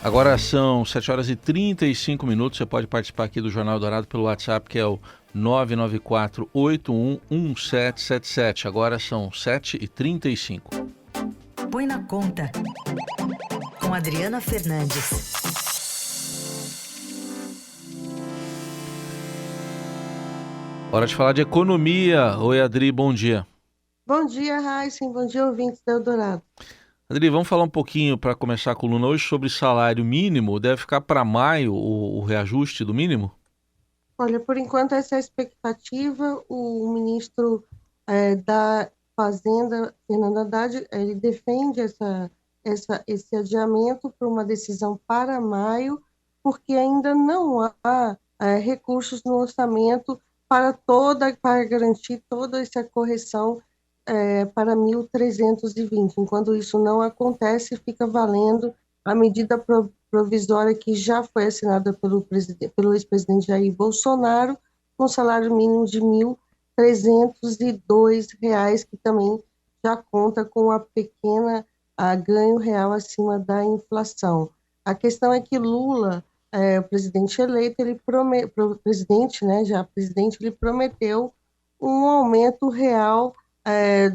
Agora são 7h35. Você pode participar aqui do Jornal Dourado pelo WhatsApp, que é o 994-811777. Agora são 7h35. Põe na Conta, com Adriana Fernandes. Hora de falar de economia. Oi, Adri, bom dia. Bom dia, Raíssen. Bom dia, ouvintes da Eldorado. Adri, vamos falar um pouquinho, para começar a coluna hoje, sobre salário mínimo. Deve ficar para maio o reajuste do mínimo? Olha, por enquanto essa é a expectativa. O ministro da Fazenda, Fernando Haddad, ele defende esse adiamento para uma decisão para maio, porque ainda não há recursos no orçamento para garantir toda essa correção para 1.320. Enquanto isso não acontece, fica valendo a medida provisória que já foi assinada pelo ex-presidente Jair Bolsonaro, com salário mínimo de R$ 1.302, que também já conta com a ganho real acima da inflação. A questão é que Lula, o presidente eleito, ele prometeu um aumento real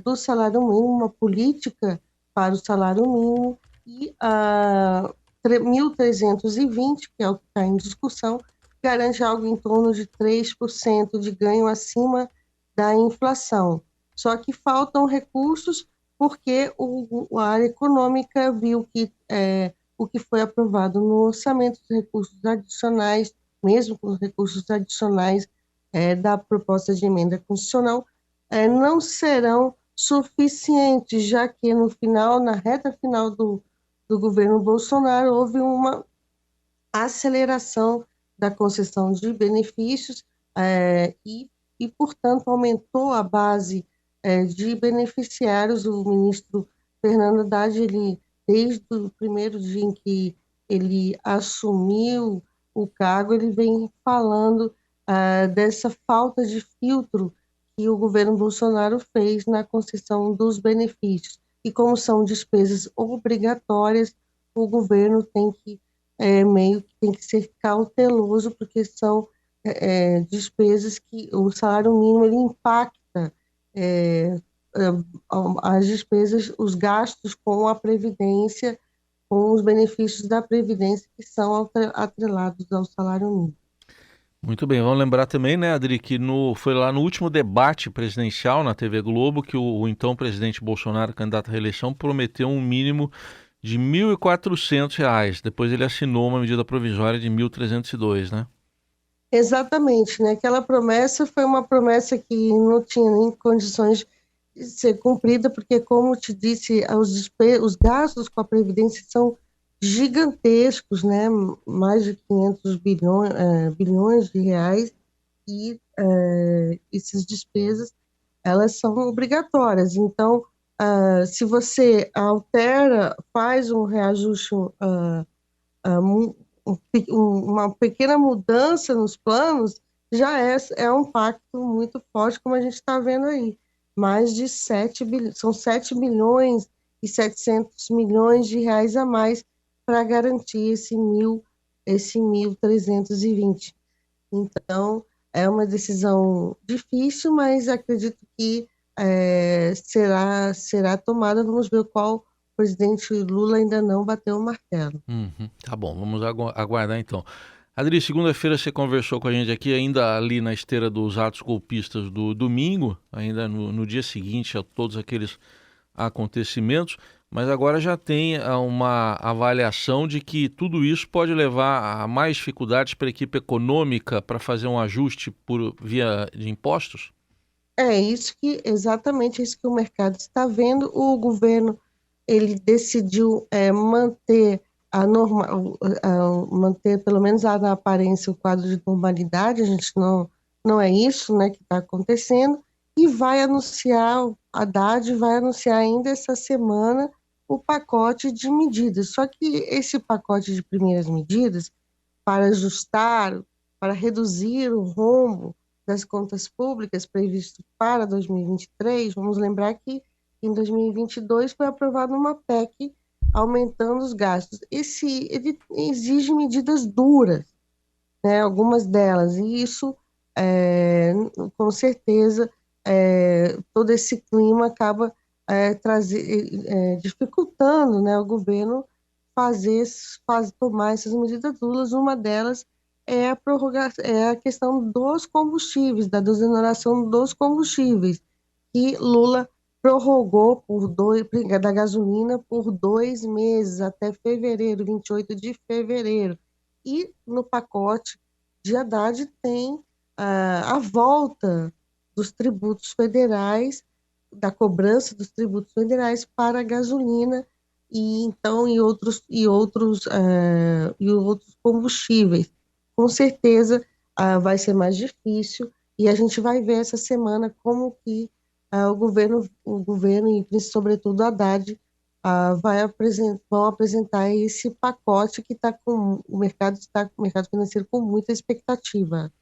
do salário mínimo, uma política para o salário mínimo, e a 1.320, que é o que está em discussão, garante algo em torno de 3% de ganho acima da inflação. Só que faltam recursos porque a área econômica viu que o que foi aprovado no orçamento, os recursos adicionais, mesmo com os recursos adicionais da proposta de emenda constitucional, não serão suficientes, já que na reta final do governo Bolsonaro houve uma aceleração da concessão de benefícios portanto, aumentou a base de beneficiários. O ministro Fernando Haddad, desde o primeiro dia em que ele assumiu o cargo, ele vem falando dessa falta de filtro que o governo Bolsonaro fez na concessão dos benefícios. E como são despesas obrigatórias, o governo tem que ser cauteloso, porque são despesas que o salário mínimo ele impacta as despesas, os gastos com a Previdência, com os benefícios da Previdência que são atrelados ao salário mínimo. Muito bem, vamos lembrar também, né, Adri, que foi lá no último debate presidencial na TV Globo que o então presidente Bolsonaro, candidato à reeleição, prometeu um mínimo de R$ 1.400. Depois ele assinou uma medida provisória de 1.302, né? Exatamente, né? Aquela promessa foi uma promessa que não tinha nem condições de ser cumprida, porque, como te disse, os gastos com a Previdência são gigantescos, né? Mais de 500 bilhões de reais, e essas despesas, elas são obrigatórias. Então, se você faz um reajuste, uma pequena mudança nos planos, já é um pacto muito forte, como a gente está vendo aí. Mais de 7.700.000.000 de reais a mais para garantir esse 1.320. Então, é uma decisão difícil, mas acredito que será tomada. Vamos ver qual. O presidente Lula ainda não bateu o martelo. Tá bom, vamos aguardar então. Adri, segunda-feira você conversou com a gente aqui, ainda ali na esteira dos atos golpistas do domingo, ainda no dia seguinte a todos aqueles acontecimentos, mas agora já tem uma avaliação de que tudo isso pode levar a mais dificuldades para a equipe econômica para fazer um ajuste via de impostos? Exatamente isso que o mercado está vendo. O governo ele decidiu manter manter pelo menos a aparência, o quadro de normalidade. A gente não é isso, né, que está acontecendo, e Haddad vai anunciar ainda essa semana o pacote de medidas. Só que esse pacote de primeiras medidas, para ajustar, para reduzir o rombo das contas públicas previsto para 2023, vamos lembrar que em 2022 foi aprovada uma PEC aumentando os gastos. Ele exige medidas duras, né, algumas delas, e isso, é, com certeza, todo esse clima acaba dificultando, né, o governo tomar essas medidas duras. Uma delas é a questão dos combustíveis, da desoneração dos combustíveis, que Lula prorrogou da gasolina por 2 meses, até fevereiro, 28 de fevereiro. E no pacote de Haddad tem a volta dos tributos federais, da cobrança dos tributos federais para a gasolina e então e outros combustíveis. Com certeza vai ser mais difícil e a gente vai ver essa semana como que o governo e sobretudo a Haddad vão apresentar esse pacote que o mercado financeiro com muita expectativa.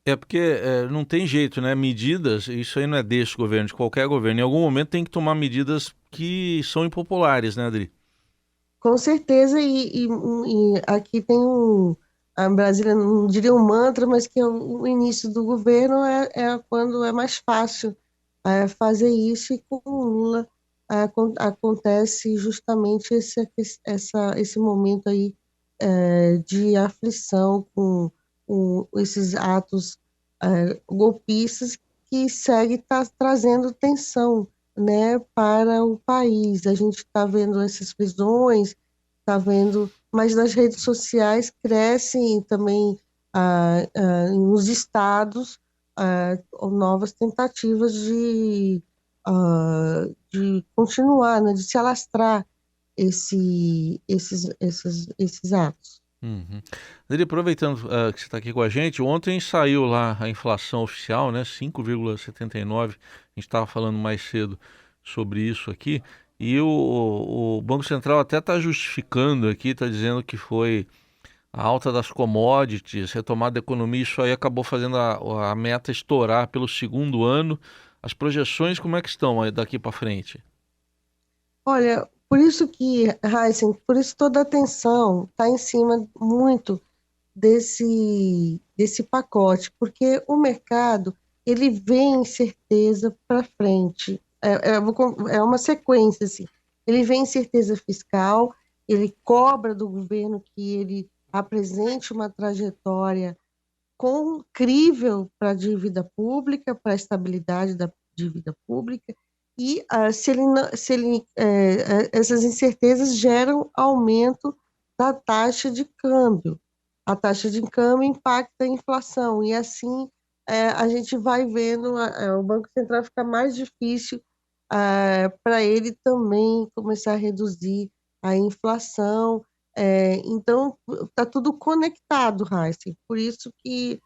É porque não tem jeito, né? Medidas, isso aí não é deste governo, de qualquer governo. Em algum momento tem que tomar medidas que são impopulares, né, Adri? Com certeza, e aqui tem a Brasília não diria um mantra, mas que é o início do governo é quando é mais fácil fazer isso, e com o Lula acontece justamente esse momento aí de aflição com esses atos golpistas que segue trazendo tensão, né, para o país. A gente está vendo essas prisões, está vendo, mas nas redes sociais crescem também nos estados novas tentativas de continuar, né, de se alastrar esses atos. Uhum. Adri, aproveitando que você está aqui com a gente, ontem saiu lá a inflação oficial, né, 5,79. A gente estava falando mais cedo sobre isso aqui. E o Banco Central até está justificando aqui, está dizendo que foi a alta das commodities, retomada da economia, isso aí acabou fazendo a meta estourar pelo segundo ano. As projeções, como é que estão aí daqui para frente? Olha, por isso que, Heisen, por isso toda a atenção está em cima muito desse pacote, porque o mercado ele vê incerteza para frente. É uma sequência, assim. Ele vê incerteza fiscal, ele cobra do governo que ele apresente uma trajetória crível para a dívida pública, para a estabilidade da dívida pública, e se ele, não- se ele, essas incertezas geram aumento da taxa de câmbio. A taxa de câmbio impacta a inflação, e assim a gente vai vendo o Banco Central ficar mais difícil para ele também começar a reduzir a inflação. Então, está tudo conectado, Raíssa. Por isso que,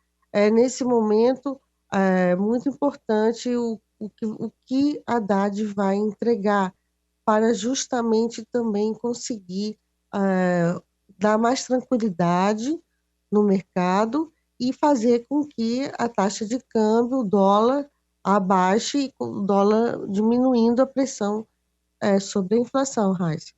nesse momento, é muito importante o que a Haddad vai entregar para justamente também conseguir dar mais tranquilidade no mercado e fazer com que a taxa de câmbio, o dólar, abaixe, e com o dólar diminuindo a pressão sobre a inflação, Raíssa.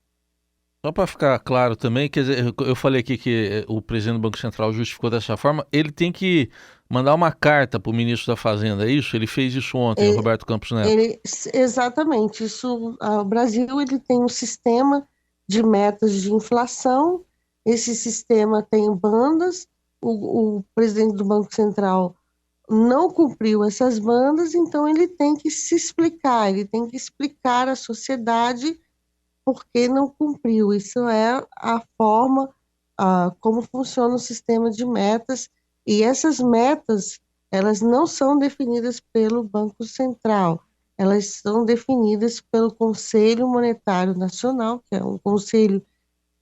Só para ficar claro também, quer dizer, eu falei aqui que o presidente do Banco Central justificou dessa forma, ele tem que mandar uma carta para o ministro da Fazenda, é isso? Ele fez isso ontem, o É, Roberto Campos Neto. Exatamente, o Brasil ele tem um sistema de metas de inflação, esse sistema tem bandas, o presidente do Banco Central não cumpriu essas bandas, então ele tem que se explicar, ele tem que explicar à sociedade por que não cumpriu. Isso é a forma como funciona o sistema de metas, e essas metas, elas não são definidas pelo Banco Central, elas são definidas pelo Conselho Monetário Nacional, que é um conselho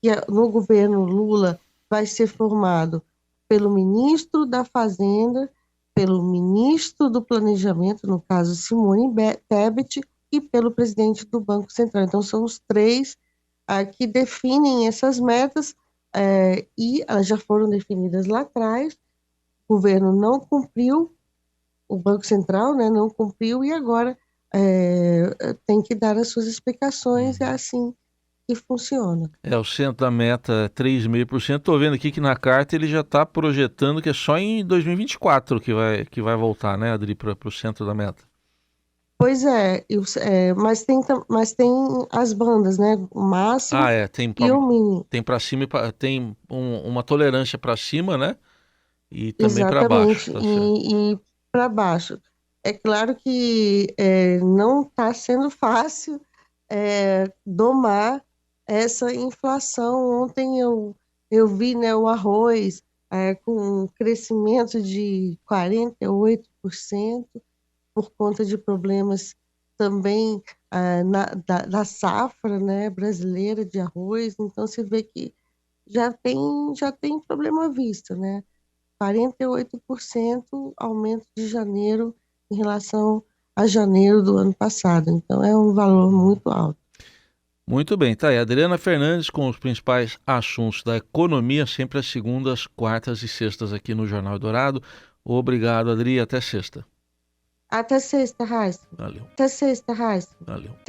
que no governo Lula vai ser formado pelo ministro da Fazenda, pelo ministro do Planejamento, no caso Simone Tebet, e pelo presidente do Banco Central. Então, são os três que definem essas metas, e elas já foram definidas lá atrás. O governo não cumpriu, o Banco Central, né, não cumpriu, e agora tem que dar as suas explicações, e assim que funciona. O centro da meta é 3,5%. Estou vendo aqui que na carta ele já está projetando que é só em 2024 que vai voltar, né, Adri, para o centro da meta. Pois é, mas tem as bandas, né? O máximo e o mínimo. Tem para cima tem uma tolerância para cima, né? E também para baixo, Exatamente, tá certo. e para baixo. É claro que não está sendo fácil domar essa inflação. Ontem eu vi, né, o arroz com um crescimento de 48% por conta de problemas também da safra, né, brasileira de arroz. Então, você vê que já tem problema à vista, né? 48% aumento de janeiro em relação a janeiro do ano passado. Então, é um valor muito alto. Muito bem, tá aí. Adriana Fernandes com os principais assuntos da economia, sempre às segundas, quartas e sextas aqui no Jornal Dourado. Obrigado, Adri. Até sexta. Até sexta, Raíssa. Valeu. Até sexta, Raíssa. Valeu.